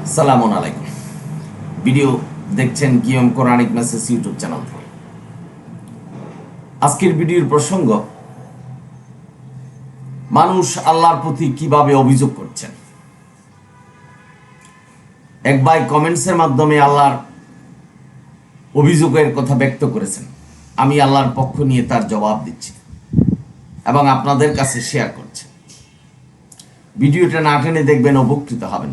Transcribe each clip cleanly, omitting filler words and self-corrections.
আসসালামু আলাইকুম। ভিডিও দেখছেন কিয়ম কোরআনিক মেসেজ ইউটিউব চ্যানেল থেকে। আজকের ভিডিওর প্রসঙ্গ, মানুষ আল্লাহর প্রতি কিভাবে অভিযোগ করছেন। এক ভাই কমেন্টসের মাধ্যমে আল্লাহর অভিযোগের কথা ব্যক্ত করেছেন। আমি আল্লাহর পক্ষ নিয়ে তার জবাব দিচ্ছি এবং আপনাদের কাছে শেয়ার করছি। ভিডিওটা না টেনে দেখবেন, উপকৃত হবেন।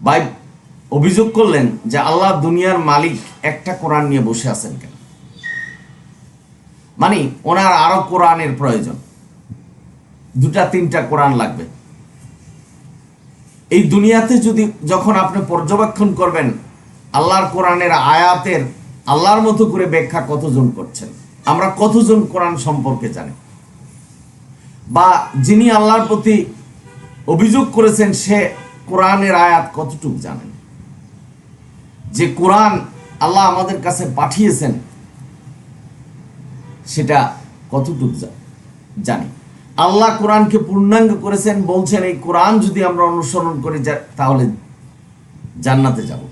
ভাই অভিযোগ করলেন যে আল্লাহ দুনিয়ার মালিক একটা কোরআন নিয়ে বসে আছেন কেন? মানে ওনার আরো কোরআনের প্রয়োজন, 2-3টা কোরআন লাগবে। এই দুনিয়াতে যখন আপনি পর্যবেক্ষণ করবেন, আল্লাহর কোরআনের আয়াতের আল্লাহর মতো করে ব্যাখ্যা কতজন করছেন? আমরা কতজন কোরআন সম্পর্কে জানি? বা যিনি আল্লাহর প্রতি অভিযোগ করেছেন সে কোরআনের আয়াত কতটুকু জানেন? যে কোরআন আল্লাহ আমাদের কাছে পাঠিয়েছেন সেটা কতটুকু জানি? আল্লাহ কোরআনকে পূর্ণাঙ্গ করেছেন, বলছেন এই কোরআন যদি আমরা অনুসরণ করি তাহলে জান্নাতে যাব।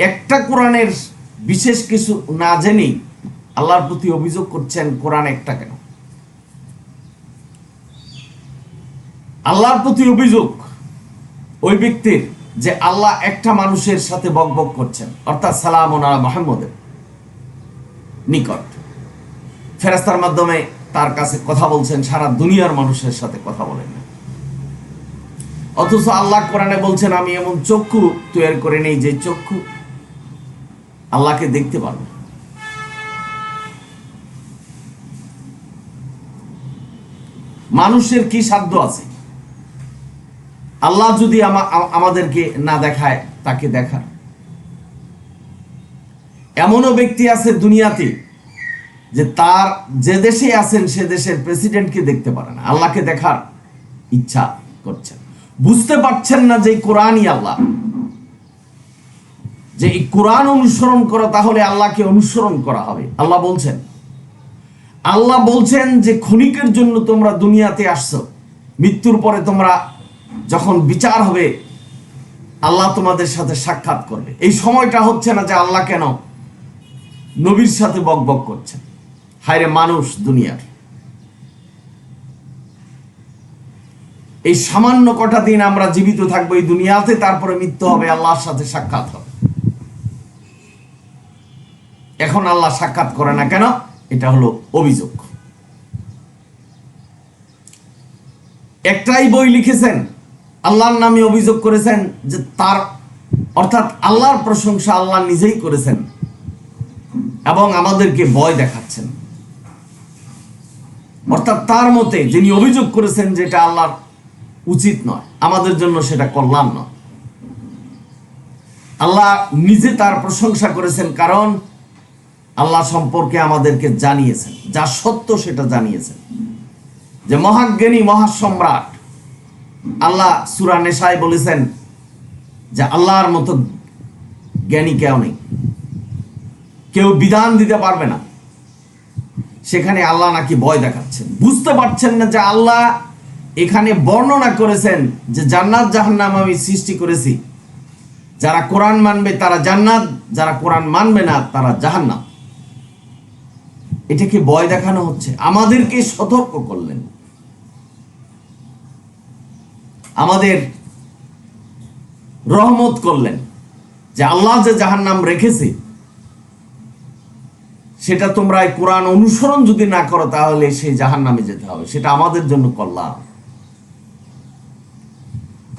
একটা কোরআনের বিশেষ কিছু না জেনেই আল্লাহর প্রতি অভিযোগ করছেন কোরআন একটা কেন? আল্লাহর প্রতি অভিযোগ ওই ব্যক্তির যে আল্লাহ একটা মানুষের সাথে বকবক করছেন, অর্থাৎ সালামুন আলা মুহাম্মদের নিকট ফেরেশতার মাধ্যমে তার কাছে কথা বলছেন, সারা দুনিয়ার মানুষের সাথে কথা বলেন না। অথচ আল্লাহ কোরআনে বলছেন আমি এমন চক্ষু তৈরি করে নেই যে চক্ষু আল্লাহকে দেখতে পারবে। মানুষের কি সাধ্য আছে আল্লাহ যদি আমাদেরকে না দেখায় তাকে দেখার? এমনও ব্যক্তি আছে দুনিয়াতে যে তার যে দেশে আছেন সে দেশের প্রেসিডেন্টকে দেখতে পারে না, আল্লাহকে দেখার ইচ্ছা করছেন। বুঝতে পারছেন না যে কোরআনই আল্লাহ, যে এই কোরআন অনুসরণ করা তাহলে আল্লাহকে অনুসরণ করা হবে। আল্লাহ বলছেন যে ক্ষণিকের জন্য তোমরা দুনিয়াতে আসছো, মৃত্যুর পরে তোমরা যখন বিচার হবে আল্লাহ তোমাদের সাথে সাক্ষাৎ করবে। এই সময়টা হচ্ছে না যে আল্লাহ কেন নবীর সাথে বকবক করছেন। হায়রে মানুষ দুনিয়ার, এই সামান্য কটা দিন আমরা জীবিত থাকবো এই দুনিয়াতে, তারপরে মৃত্যু হবে, আল্লাহর সাথে সাক্ষাৎ হবে। এখন আল্লাহ সাক্ষাৎ করে না কেন? এটা হলো অভিযোগ। একটাই বই লিখেছেন, আল্লাহর নামে অভিযোগ করেছেন যে তার অর্থাৎ আল্লাহর প্রশংসা আল্লাহ নিজেই করেছেন এবং আমাদেরকে ভয় দেখাচ্ছেন। অর্থাৎ তার মতে যিনি অভিযোগ করেছেন যেটা আল্লাহর উচিত নয়, আমাদের জন্য সেটা কল্যাণ নয়। আল্লাহ নিজে তার প্রশংসা করেছেন, কারণ আল্লাহ সম্পর্কে আমাদেরকে জানিয়েছেন, যা সত্য সেটা জানিয়েছেন। যে মহাজ্ঞানী মহাসম্রাট আল্লাহ সূরা নেসায় বলেছেন যে আল্লাহর মতো জ্ঞানী কেউ নেই, কেউ বিধান দিতে পারবে না। সেখানে আল্লাহ নাকি ভয় দেখাচ্ছেন। বুঝতে পারছেন না যে আল্লাহ এখানে বর্ণনা করেছেন যে জান্নাত জাহান্নাম আমি সৃষ্টি করেছি, যারা কোরআন মানবে তারা জান্নাত, যারা কোরআন মানবে না তারা জাহান্নাম। এটাকে ভয় দেখানো হচ্ছে। আমাদেরকে সতর্ক করলেন, আমাদের রহমত করলেন যে আল্লাহ যে জাহান্নাম রেখেছে সেটা তোমরা এই কোরআন অনুসরণ যদি না করো তাহলে সেই জাহান্নামে যেতে হবে, সেটা আমাদের জন্য কল্যাণ।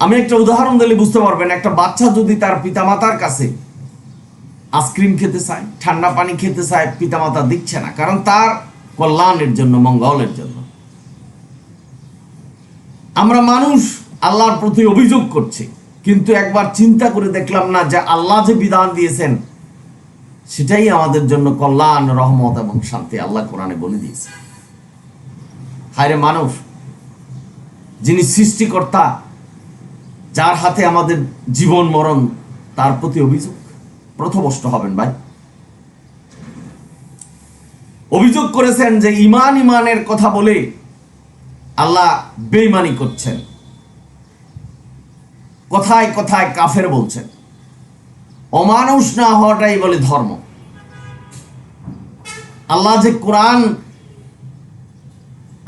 আমি একটা উদাহরণ দিলে বুঝতে পারবেন। একটা বাচ্চা যদি তার পিতামাতার কাছে আইসক্রিম খেতে চায়, ঠান্ডা পানি খেতে চায়, পিতামাতা দিচ্ছে না, কারণ তার কল্যাণের জন্য, মঙ্গলের জন্য। আমরা মানুষ আল্লাহর প্রতি অভিযোগ করছি, কিন্তু একবার চিন্তা করে দেখলাম না যে আল্লাহ যে বিধান দিয়েছেন সেটাই আমাদের জন্য কল্যাণ, রহমত এবং শান্তি। আল্লাহ কোরআনে বলে দিয়েছে। হায়রে মানুষ, যিনি সৃষ্টিকর্তা, যার হাতে আমাদের জীবন মরণ, তার প্রতি অভিযোগ? প্রথমষ্ট হবেন ভাই। অভিযোগ করেছেন যে ইমানের কথা বলে আল্লাহ বেঈমানি করছেন। কথায় কথায় কাফের বলছেন। অমানুষ না হওয়াটাই বলে ধর্ম। আল্লাহ যে কোরআন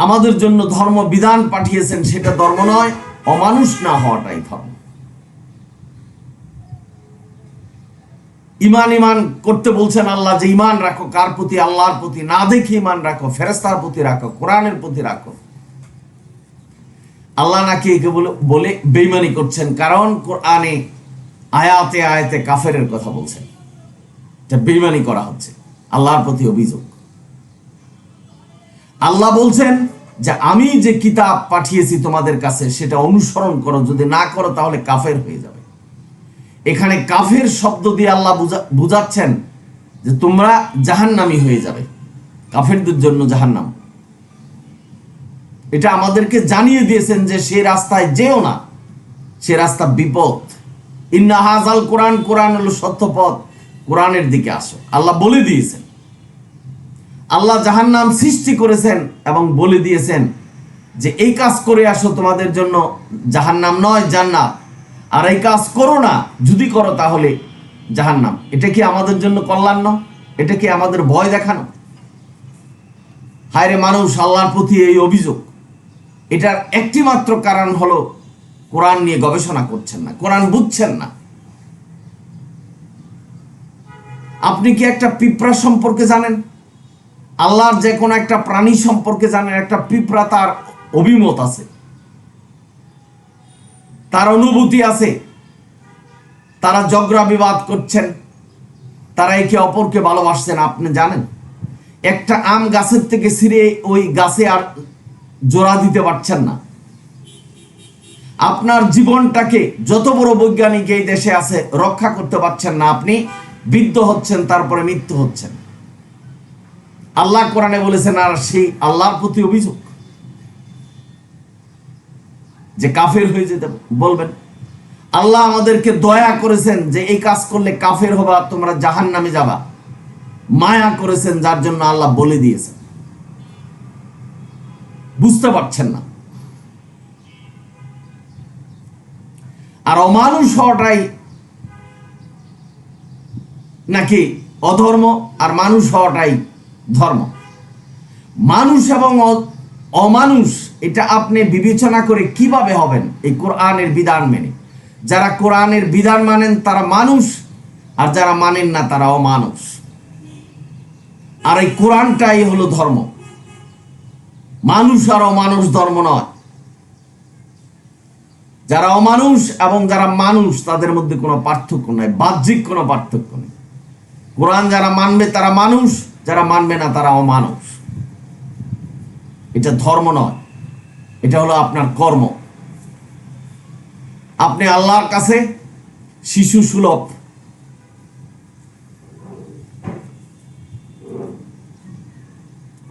আমাদের জন্য ধর্ম বিধান পাঠিয়েছেন সেটা ধর্ম নয়, অমানুষ না হওয়াটাই ধর্ম। ইমান করতে বলছেন আল্লাহ, যে ইমান রাখো কার প্রতি? আল্লাহর প্রতি। না দেখে ইমান রাখো, ফেরেশতার প্রতি রাখো, কোরআনের প্রতি রাখো। আল্লাহ নাকি একে বলে বেঈমানি করছেন, কারণ কোরআনে আয়াতে আয়াতে কাফেরের কথা বলছেন। এটা বেঈমানি করা হচ্ছে, আল্লাহর প্রতি অভিযোগ। আল্লাহ বলছেন যে আমি যে কিতাব পাঠিয়েছি তোমাদের কাছে সেটা অনুসরণ করো, যদি না করো তাহলে কাফের হয়ে যাবে। এখানে কাফের শব্দ দিয়ে আল্লাহ বুঝাচ্ছেন যে তোমরা জাহান্নামী হয়ে যাবে, কাফেরদের জন্য জাহান্নাম। এটা আমাদেরকে জানিয়ে দিয়েছেন যে সে রাস্তায় যেও না, সে রাস্তা বিপদ। ইন্না হাযাল কোরআন, কোরআন হলো সত্য পথ, কোরআনের দিকে আসো, আল্লাহ বলে দিয়েছেন। আল্লাহ জাহান্নাম সৃষ্টি করেছেন এবং বলে দিয়েছেন যে এই কাজ করে আসো, তোমাদের জন্য জাহান্নাম নয় জান্নাত। আর এই কাজ করো না, যদি করো তাহলে জাহান্নাম। এটা কি আমাদের জন্য কল্যাণ নয়? এটা কি আমাদের ভয় দেখানো? হায়রে মানুষ, আল্লাহর প্রতি এই অভিযোগ। এটার একটি মাত্র কারণ হলো কোরআন নিয়ে গবেষণা করছেন না, কোরআন বুঝছেন না। আপনি কি একটা পিঁপড়া সম্পর্কে জানেন? আল্লাহর যে কোনো একটা প্রাণী সম্পর্কে জানেন? একটা পিঁপড়া, তার অভিমত আছে, তার অনুভূতি আছে, তারা ঝগড়া বিবাদ করছেন, তারা একে অপরকে ভালোবাসছেন। আপনি জানেন একটা আম গাছের থেকে ছিঁড়ে ওই গাছে আর জোড়া দিতে পারছেন না। আপনার জীবনটাকে যত বড় বৈজ্ঞানিক এই দেশে আছে রক্ষা করতে পারছেন না। আপনি বৃদ্ধ হচ্ছেন, তারপরে মৃত্যু হচ্ছেন। আল্লাহ কোরআনে বলেছেন, আর সেই আল্লাহর প্রতি অভিযোগ যে কাফের হয়ে যেতে বলবেন। আল্লাহ আমাদেরকে দয়া করেছেন যে এই কাজ করলে কাফের হবা, তোমরা জাহান্নামে যাবা। মায়া করেছেন, যার জন্য আল্লাহ বলে দিয়েছেন। বুঝতে পারছেন না। আর অমানুষ হওয়াটাই নাকি অধর্ম, আর মানুষ হওয়াটাই ধর্ম। মানুষ এবং অমানুষ এটা আপনি বিবেচনা করে কিভাবে হবেন? এই কোরআনের বিধান মেনে। যারা কোরআনের বিধান মানেন তারা মানুষ, আর যারা মানেন না তারা অমানুষ। আর এই কোরআনটাই হলো ধর্ম। মানুষ আর অমানুষ ধর্ম নয়। যারা অমানুষ এবং যারা মানুষ তাদের মধ্যে কোনো পার্থক্য নাই, বাহ্যিক কোনো পার্থক্য নেই। কোরআন যারা মানবে তারা মানুষ, যারা মানবে না তারা অমানুষ। এটা ধর্ম নয়, এটা হলো আপনার কর্ম। আপনি আল্লাহর কাছে শিশু সুলভ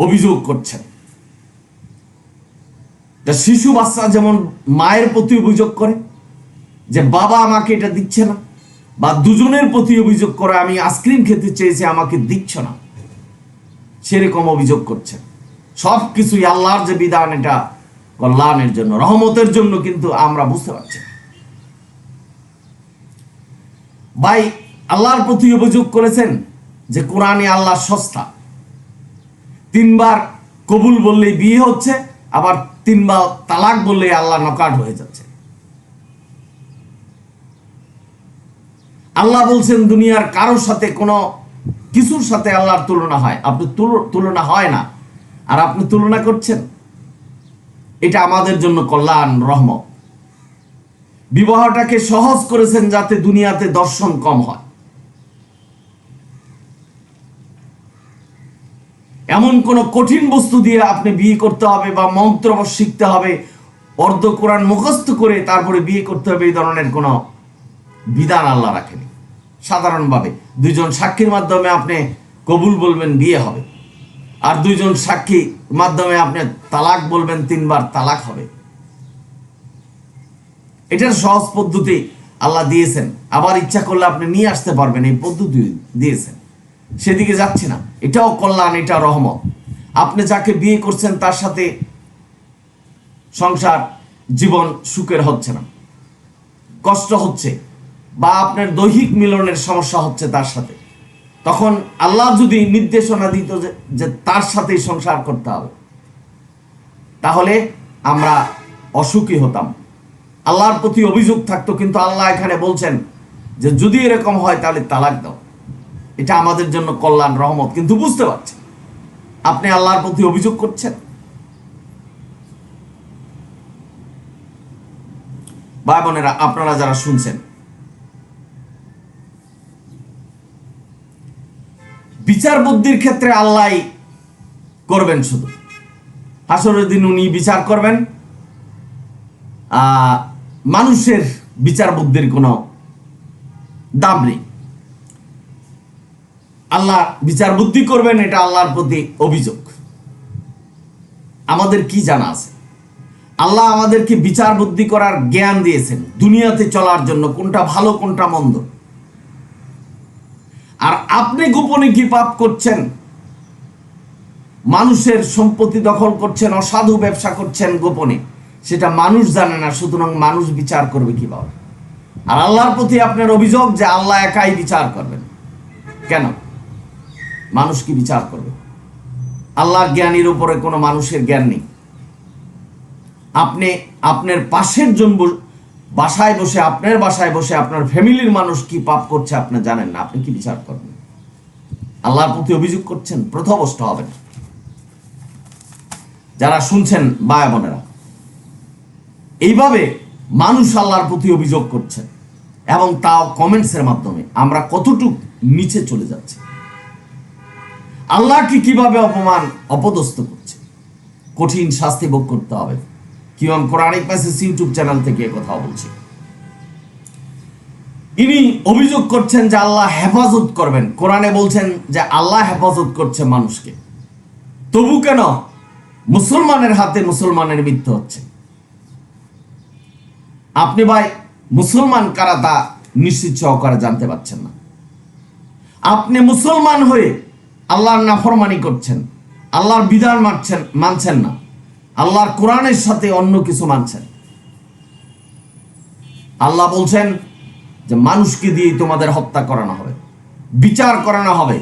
অভিযোগ করছেন। শিশু বাচ্চা যেমন মায়ের প্রতি অভিযোগ করে যে বাবা আমাকে এটা দিচ্ছে না, বা দুজনের প্রতি অভিযোগ করে আমি আইসক্রিম খেতে চেয়েছি আমাকে দিচ্ছ না, সেরকম অভিযোগ করছেন। সব কিছুই আল্লাহর যে বিধান এটা কল্যাণের জন্য, রহমতের জন্য, কিন্তু আমরা বুঝতে পারছি না। ভাই আল্লাহর প্রতি অভিযোগ করেছেন যে কোরআনে আল্লাহ সস্তা। 3 বার কবুল বললেই বিয়ে হচ্ছে, আবার 3 বার তালাক বললেই আল্লাহ নকাট হয়ে যাচ্ছে। আল্লাহ বলছেন দুনিয়ার কারোর সাথে কোনো কিছুর সাথে আল্লাহর তুলনা হয়, আপনি তুলনা হয় না, আর আপনি তুলনা করছেন। এটা আমাদের জন্য কল্যাণ, রহমত। বিবাহটাকে সহজ করেছেন যাতে দুনিয়াতে দর্শন কম হয়। এমন কোন কঠিন বস্তু দিয়ে আপনি বিয়ে করতে হবে বা মন্ত্র শিখতে হবে, অর্ধ কোরআন মুখস্থ করে তারপরে বিয়ে করতে হবে, এই ধরনের কোনো বিধান আল্লাহ রাখেনি। সাধারণভাবে 2 জন সাক্ষীর মাধ্যমে আপনি কবুল বলবেন, বিয়ে হবে। আর 2 জন সাক্ষীর মাধ্যমে আপনি তালাক বলবেন, 3 বার তালাক হবে। এটার সহজ পদ্ধতি আল্লাহ দিয়েছেন। আবার ইচ্ছা করলে আপনি নিয়ে আসতে পারবেন, এই পদ্ধতি দিয়েছেন। সেদিকে যাচ্ছে না। এটাও কল্যাণ, এটা রহমত। আপনি যাকে বিয়ে করছেন তার সাথে সংসার জীবন সুখের হচ্ছে না, কষ্ট হচ্ছে বা আপনার দৈহিক মিলনের সমস্যা হচ্ছে তার সাথে, তখন আল্লাহ যদি নির্দেশনা দিত যে তার সাথেই সংসার করতে হবে, তাহলে আমরা অসুখী হতাম, আল্লাহর প্রতি অভিযোগ থাকতো। কিন্তু আল্লাহ এখানে বলছেন যে যদি এরকম হয় তাহলে তালাক দাও, এটা আমাদের জন্য কল্যাণ, রহমত। কিন্তু বুঝতে পারছেন আপনি আল্লাহর প্রতি অভিযোগ করছেন। ভাই বোনেরা, আপনারা যারা শুনছেন, বিচার বুদ্ধির ক্ষেত্রে আল্লাহ করবেন, শুধু হাসরের দিন উনি বিচার করবেন। মানুষের বিচার বুদ্ধির কোনো দাম নেই। আল্লাহ বিচার বুদ্ধি করবেন, এটা আল্লাহর প্রতি অভিযোগ। আমাদের কি জানা আছে? আল্লাহ আমাদেরকে বিচার বুদ্ধি করার জ্ঞান দিয়েছেন দুনিয়াতে চলার জন্য, কোনটা ভালো কোনটা মন্দ। আর আপনি গোপনে কি পাপ করছেন, মানুষের সম্পত্তি দখল করছেন, অসাধু ব্যবসা করছেন গোপনে, সেটা মানুষ জানে না। সুতরাং মানুষ বিচার করবে কিভাবে? আর আল্লাহর প্রতি আপনার অভিযোগ যে আল্লাহ একাই বিচার করবেন। কেন মানুষ কি বিচার করবে? আল্লাহর জ্ঞানীর উপরে কোনো মানুষের জ্ঞান নেই। আপনি আপনার পাশের জন বাসায় বসে, আপনার বাসায় বসে আপনার ফ্যামিলির মানুষ কি পাপ করছে আপনি জানেন না, আপনি কি বিচার করবেন? আল্লাহর প্রতি অভিযোগ করছেন, প্রথমষ্ট হবেন। যারা শুনছেন ভাই বোনেরা, এইভাবে মানুষ আল্লাহর প্রতি অভিযোগ করছেন, এবং তাও কমেন্টসের মাধ্যমে। আমরা কতটুকু নিচে চলে যাচ্ছে, আল্লাহকে কিভাবে অপদস্থ করছে, কঠিন শাস্তি ভোগ করতে হবে। কিয়ম কোরআনিক মেসেজ ইউটিউব চ্যানেল থেকে কথা বলছি। ইনি অভিযোগ করছেন যে আল্লাহ হেফাজত করবেন। কোরআনে বলছেন যে আল্লাহ হেফাজত করছে মানুষকে, তবু কেন মুসলমানের হাতে মুসলমানের মৃত্যু হচ্ছে? আপনি ভাই মুসলমান কারা তা নিশ্চিত সহকারে জানতে পারছেন না। আপনি মুসলমান হয়ে আল্লাহর নাফরমানি করছেন, আল্লাহর বিধান মানছেন না, আল্লাহর কোরআনের সাথে অন্য কিছু মানছেন। আল্লাহ বলছেন যে মানুষকে দিয়ে তোমাদের হত্যা করানো হবে, বিচার করানো হবে,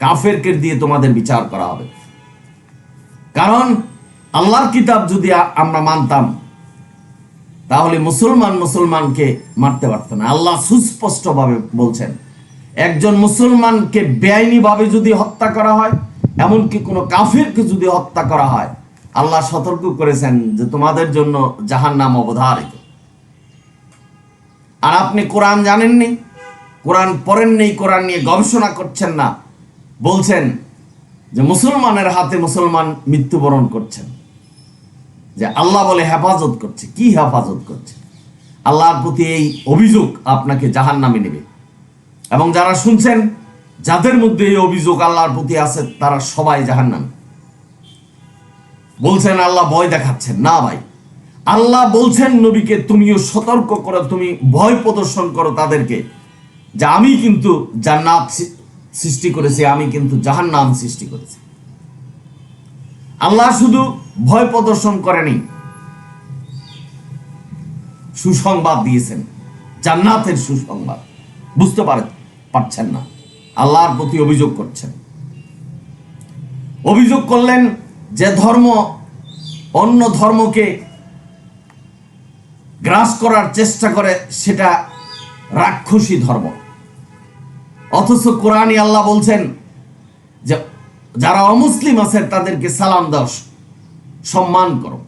কাফেরকে দিয়ে তোমাদের বিচার করা হবে। কারণ আল্লাহর কিতাব যদি আমরা মানতাম, তাহলে মুসলমানকে মারতে পারত না। আল্লাহ সুস্পষ্টভাবে বলছেন, একজন মুসলমানকে বেআইনিভাবে যদি হত্যা করা হয়, এমনকি কোনো কাফিরকে যদি হত্যা করা হয়, আল্লাহ সতর্ক করেছেন যে তোমাদের জন্য জাহান্নাম অবধারিত। আর আপনি কোরআন জানেননি, কোরআন পড়েননি, কোরআন নিয়ে গবেষণা করছেন না, বলছেন যে মুসলমানের হাতে মুসলমান মৃত্যুবরণ করছেন, যে আল্লাহ বলে হেফাজত করছে। কি হেফাজত করছে? আল্লাহর প্রতি এই অভিযোগ আপনাকে জাহান্নামে নেবে। এবং যারা শুনছেন, যাদের মধ্যে এই অভিযোগ আল্লাহর প্রতি আছে, তারা সবাই জাহান্নামে। বলছেন আল্লাহ ভয় দেখাচ্ছেন না। ভাই, আল্লাহ বলছেন নবীকে তুমিও সতর্ক করো, তুমি ভয় প্রদর্শন করো তাদেরকে, যে আমি কিন্তু জান্নাত সৃষ্টি করেছি, আমি কিন্তু জাহান্নাম সৃষ্টি করেছি। আল্লাহ শুধু ভয় প্রদর্শন করেনি, সুসংবাদ দিয়েছেন, জান্নাতের সুসংবাদ। বুঝতে পারছেন না, আল্লাহর প্রতি অভিযোগ করছেন। অভিযোগ করলেন যে ধর্ম অন্য ধর্মকে গ্রাস করার চেষ্টা করে, সেটা রাক্ষসী ধর্ম। অথচ কোরআনে আল্লাহ বলছেন যে যারা অমুসলিম আছে তাদেরকে সালাম দাও, সম্মান করো।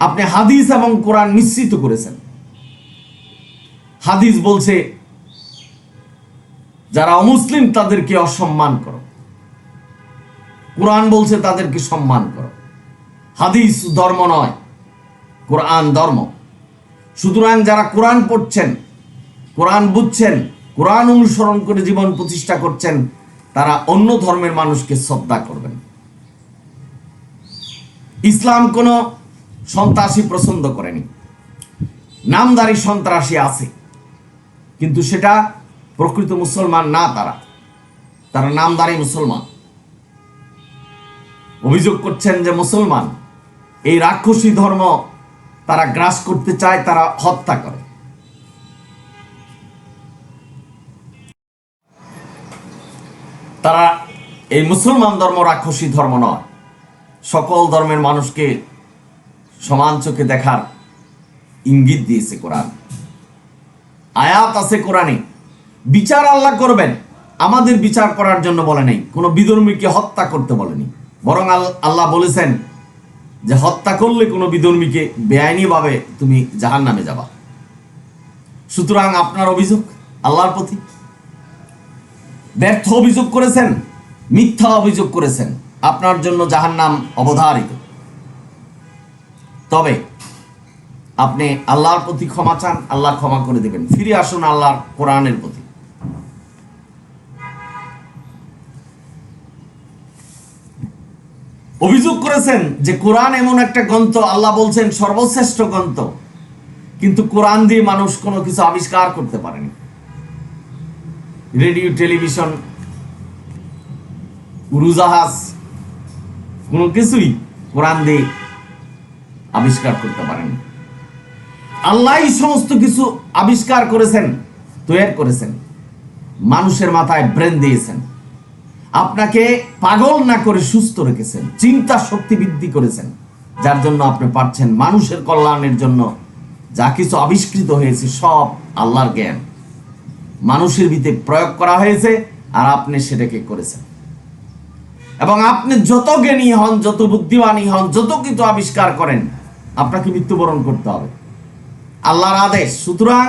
আপনি হাদিস এবং কোরআন মিশ্রিত করেছেন। হাদিস বলছে যারা অমুসলিম তাদেরকে অসম্মান করো, কোরআন বলছে তাদেরকে সম্মান করো। হাদিস ধর্ম নয়, কোরআন ধর্ম। সুতরাং যারা কোরআন পড়ছেন, কোরআন বুঝছেন, কোরআন অনুসরণ করে জীবন প্রতিষ্ঠা করছেন, তারা অন্য ধর্মের মানুষকে শ্রদ্ধা করবেন। ইসলাম কোনো সন্ত্রাসী পছন্দ করেনি। নামধারী সন্ত্রাসী আছে, কিন্তু সেটা প্রকৃত মুসলমান না। তারা নামধারী মুসলমান। অভিযোগ করছেন যে মুসলমান এই রাক্ষসী ধর্ম তারা গ্রাস করতে চায়, তারা হত্যা করে। তারা এই মুসলমান ধর্ম রাক্ষসী ধর্ম নয়, সকল ধর্মের মানুষকে সমান চোখে দেখার ইঙ্গিত দিয়েছে কোরআন। আয়াত আছে কোরআনে, বিচার আল্লাহ করবেন, আমাদের বিচার করার জন্য বলে নাই, কোনো বিধর্মীকে হত্যা করতে বলেনি। বরং আল্লাহ বলেছেন যে হত্যা করলে কোনো বিধর্মীকে বেআইনিভাবে তুমি জাহান্নামে যাবা। সুতরাং আপনার অভিযোগ আল্লাহর প্রতি ব্যর্থ অভিযোগ করেছেন, মিথ্যা অভিযোগ করেছেন, আপনার জন্য জাহান্নাম অবধারিত। তবে আপনি আল্লাহর প্রতি ক্ষমা চান, আল্লাহ ক্ষমা করে দেবেন। ফিরে আসুন আল্লাহর কোরআনের প্রতি। অভিযোগ করেছেন যে কোরআন এমন একটা গ্রন্থ, আল্লাহ বলছেন সর্বশ্রেষ্ঠ গ্রন্থ, কিন্তু কোরআন দিয়ে মানুষ কোনো কিছু আবিষ্কার করতে পারেনি। রেডিও, টেলিভিশন, উড়োজাহাজ, কোনো কিছুই কোরআন দিয়ে আবিষ্কার করতে পারেনি। আল্লাহ সমস্ত কিছু আবিষ্কার করেছেন, তৈরি করেছেন, মানুষের মাথায় ব্রেন দিয়েছেন, আপনাকে পাগল না করে সুস্থ রেখেছেন, চিন্তা শক্তি বৃদ্ধি করেছেন, যার জন্য আপনি পারছেন মানুষের কল্যাণের জন্য যা কিছু আবিষ্কৃত হয়েছে সব আল্লাহর জ্ঞান মানুষের ভিতরে প্রয়োগ করা হয়েছে, আর আপনি সেটাকে করেছেন। এবং আপনি যত জ্ঞানী হন, যত বুদ্ধিমানী হন, যত কিছু আবিষ্কার করেন, আপনাকে মৃত্যুবরণ করতে হবে, আল্লাহর আদেশ। সুতরাং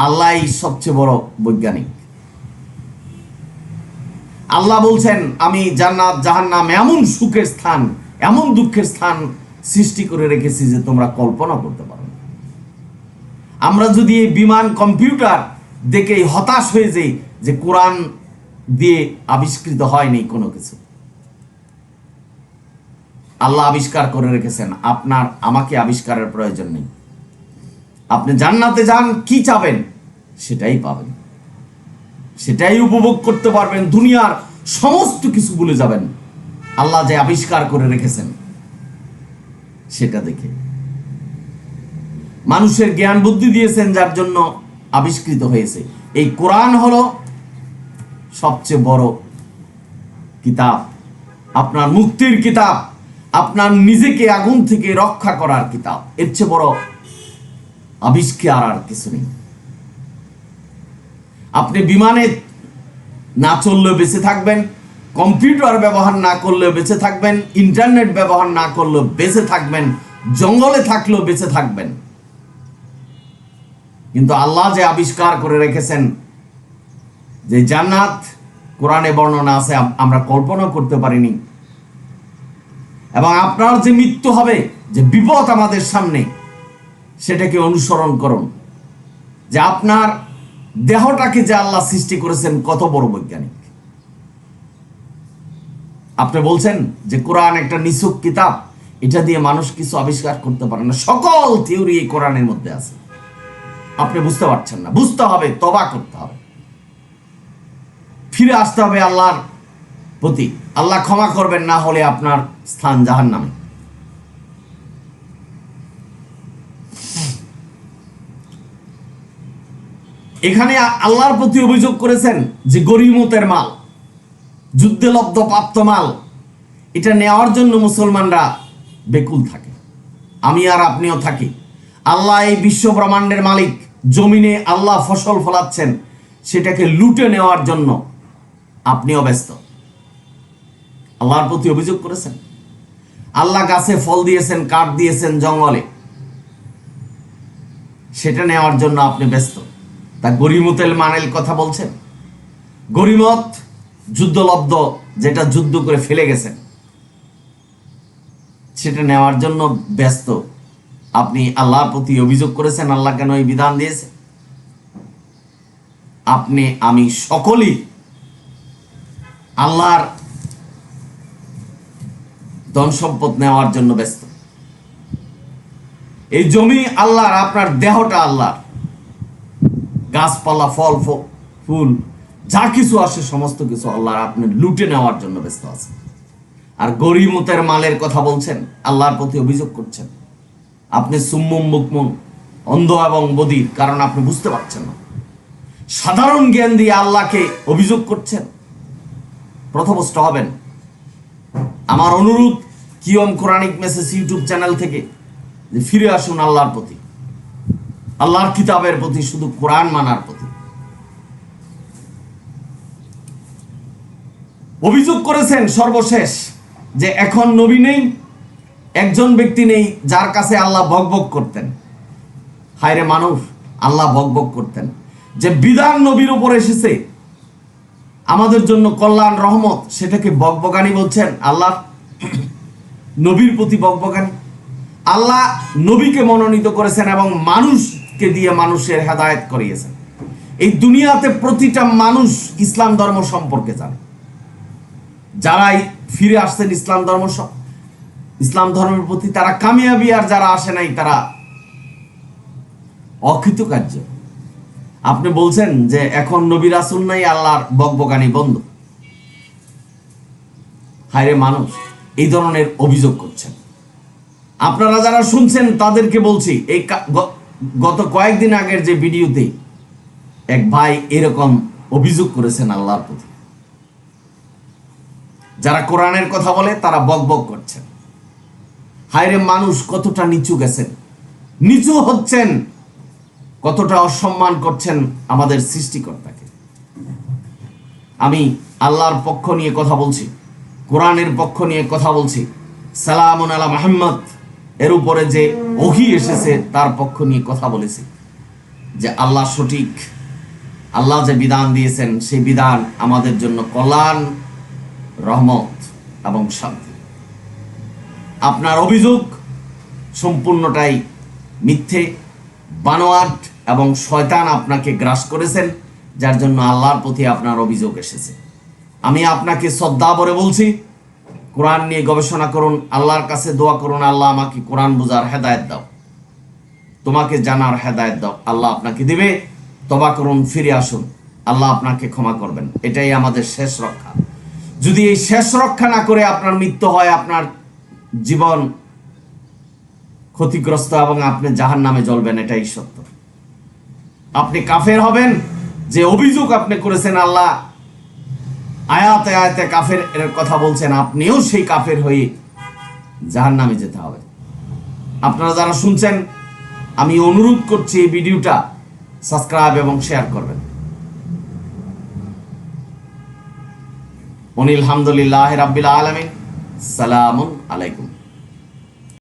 আল্লাহই সবচেয়ে বড় বৈজ্ঞানিক। আল্লাহ বলছেন আমি জান্নাত জাহান্নাম এমন সুখের স্থান, এমন দুঃখের স্থান সৃষ্টি করে রেখেছি যে তোমরা কল্পনা করতে পারো না। আমরা যদি এই বিমান কম্পিউটার দেখে হতাশ হয়ে যাই যে কোরআন দিয়ে আবিষ্কৃত হয়নি কোনো কিছু, আল্লাহ আবিষ্কার করে রেখেছেন, আপনার আমাকে আবিষ্কারের প্রয়োজন নেই। আপনি জান্নাতে যান, কি চাবেন সেটাই পাবেন, সেটাই উপভোগ করতে পারবেন, দুনিয়ার সমস্ত কিছু ভুলে যাবেন। আল্লাহ যে আবিষ্কার করে রেখেছেন সেটা দেখে মানুষের জ্ঞান বুদ্ধি দিয়েছেন, যার জন্য আবিষ্কৃত হয়েছে। এই কোরআন হলো সবচেয়ে বড় কিতাব, আপনার মুক্তির কিতাব, আপনার নিজেকে আগুন থেকে রক্ষা করার কিতাব। এর চেয়ে বড় আবিষ্কার আর কিছু নেই। আপনি বিমানে না চললেও বেঁচে থাকবেন, কম্পিউটার ব্যবহার না করলেও বেঁচে থাকবেন, ইন্টারনেট ব্যবহার না করলেও বেঁচে থাকবেন, জঙ্গলে থাকলেও বেঁচে থাকবেন। কিন্তু আল্লাহ যে আবিষ্কার করে রেখেছেন, যে জান্নাত কোরআনে বর্ণনা আছে, আমরা কল্পনা করতে পারিনি। এবং আপনার যে মৃত্যু হবে, যে বিপদ আমাদের সামনে, সেটাকে অনুসরণ করুন। যে আপনার দেহটাকে যে আল্লাহ সৃষ্টি করেছেন কত বড় বৈজ্ঞানিক। আপনি বলছেন যে কোরআন একটা নিছক কিতাব, এটা দিয়ে মানুষ কিছু আবিষ্কার করতে পারে না, সকল থিওরি এই কোরআনের মধ্যে আছে। আপনি বুঝতে পারছেন না, বুঝতে হবে, তওবা করতে হবে, ফিরে আসতে হবে আল্লাহর প্রতি। আল্লাহ ক্ষমা করবেন, না হলে আপনার স্থান জাহান্নামে। এখানে আল্লাহর প্রতি অভিযোগ করেছেন যে গরিমতের মাল, যুদ্ধে লব্ধ প্রাপ্ত মাল, এটা নেওয়ার জন্য মুসলমানরা বেকুল থাকে, আমি আর আপনিও থাকি। আল্লাহ এই বিশ্ব ব্রহ্মাণ্ডের মালিক, জমিনে আল্লাহ ফসল ফলাচ্ছেন, সেটাকে লুটে নেওয়ার জন্য আপনিও ব্যস্ত। আল্লাহর প্রতি অভিযোগ করেছেন। আল্লাহ গাছে ফল দিয়েছেন, কাঠ দিয়েছেন জঙ্গলে, সেটা নেওয়ার জন্য আপনি ব্যস্ত। তা গরিমতের মানের কথা বলছেন, গরিমত যুদ্ধলব্ধ, যেটা যুদ্ধ করে ফেলে গেছেন, সেটা নেওয়ার জন্য ব্যস্ত। আপনি আল্লাহর প্রতি অভিযোগ করেছেন, আল্লাহ কেন এই বিধান দিয়েছে? আপনি আমি সকলেই আল্লাহর ধন সম্পদ নেওয়ার জন্য ব্যস্ত। এই জমি আল্লাহর, আপনার দেহটা আল্লাহর, গাছপালা, ফল ফুল যা কিছু আসে সমস্ত কিছু আল্লাহর, আপনি লুটে নেওয়ার জন্য ব্যস্ত আছেন। আর গরিমতের মালের কথা বলছেন, আল্লাহর প্রতি অভিযোগ করছেন। আপনি সুম্মুম বুকমুম, অন্ধ এবং বধির, কারণ আপনি বুঝতে পারছেন না। সাধারণ জ্ঞান দিয়ে আল্লাহকে অভিযোগ করছেন, প্রথমস্থ হবেন। আমার অনুরোধ, কিয়ম কোরআনিক মেসেজ ইউটিউব চ্যানেল থেকে যে ফিরে আসুন আল্লাহর প্রতি, আল্লাহর কিতাবের প্রতি, শুধু কোরআন মানার প্রতি। অভিযোগ করেছেন সর্বশেষ যে এখন নবী নেই, একজন ব্যক্তি নেই যার কাছে আল্লাহ বকবক করতেন। হায়রে মানুষ, আল্লাহ বকবক করতেন যে বিধান নবীর উপর এসেছে আমাদের জন্য কল্যাণ রহমত, সেটাকে বকবকানি বলছেন। আল্লাহ নবীর প্রতি বকবকানি। আল্লাহ নবীকে মনোনীত করেছেন এবং মানুষকে দিয়ে মানুষের হেদায়েত করিয়েছেন। এই দুনিয়াতে প্রতিটা মানুষ ইসলাম ধর্ম সম্পর্কে জানে। যারাই ফিরে আসছেন ইসলাম ধর্মের প্রতি, তারা কামিয়াবি, আর যারা আসে নাই তারা অকৃতকার্য। আপনি বলছেন যে এখন নবী রাসূল নাই, আল্লাহর বকবকানি বন্ধ। হায়রে মানুষ, এই ধরনের অভিযোগ করছেন। আপনারা যারা শুনছেন তাদেরকে বলছি, এই গত কয়েকদিন আগের যে ভিডিওতে এক ভাই এরকম অভিযোগ করেছেন আল্লাহর প্রতি। যারা কোরআনের কথা বলে তারা বকবক করছেন। হায়রে মানুষ, কতটা নিচু গেছেন, নিচু হচ্ছেন, কতটা অসম্মান করছেন আমাদের সৃষ্টিকর্তাকে। আমি আল্লাহর পক্ষ নিয়ে কথা বলছি, কোরআনের পক্ষ নিয়ে কথা বলছি। সালামুন আলা মুহাম্মদ এর উপরে যে ওহী এসেছে তার পক্ষ নিয়ে কথা বলেছি যে আল্লাহ সঠিক, আল্লাহ যে বিধান দিয়েছেন সেই বিধান আমাদের জন্য কল্যাণ, রহমত এবং শান্তি। আপনার অভিযোগ সম্পূর্ণটাই মিথ্যে, বানোয়াট এবং শয়তান আপনাকে গ্রাস করেছেন, যার জন্য আল্লাহর প্রতি আপনার অভিযোগ এসেছে। আমি আপনাকে শ্রদ্ধা ভরে বলছি, কোরআন নিয়ে গবেষণা করুন, আল্লাহর কাছে দোয়া করুন, আল্লাহ আমাকে কোরআন বোঝার হেদায়েত দাও, তোমাকে জানার হেদায়েত দাও। আল্লাহ আপনাকে দিবে। তওবা করুন, ফিরে আসুন, আল্লাহ আপনাকে ক্ষমা করবেন। এটাই আমাদের শেষ রক্ষা। যদি এই শেষ রক্ষা না করে আপনার মৃত্যু হয়, আপনার জীবন ক্ষতিগ্রস্ত এবং আপনি জাহান্নামে জ্বলবেন, এটাই সত্য। আপনি কাফের হবেন। যে অভিযোগ আপনি করেছেন, আল্লাহ আয়াতে আয়াতে কাফের এর কথা বলছেন, আপনিও সেই কাফের হয়ে জাহান্নামে যেতে হবে। আপনারা যারা শুনছেন, আমি অনুরোধ করছি এই ভিডিওটা সাবস্ক্রাইব এবং শেয়ার করবেন। আলহামদুলিল্লাহি রাব্বিল আলামিন। সালামুন আলাইকুম।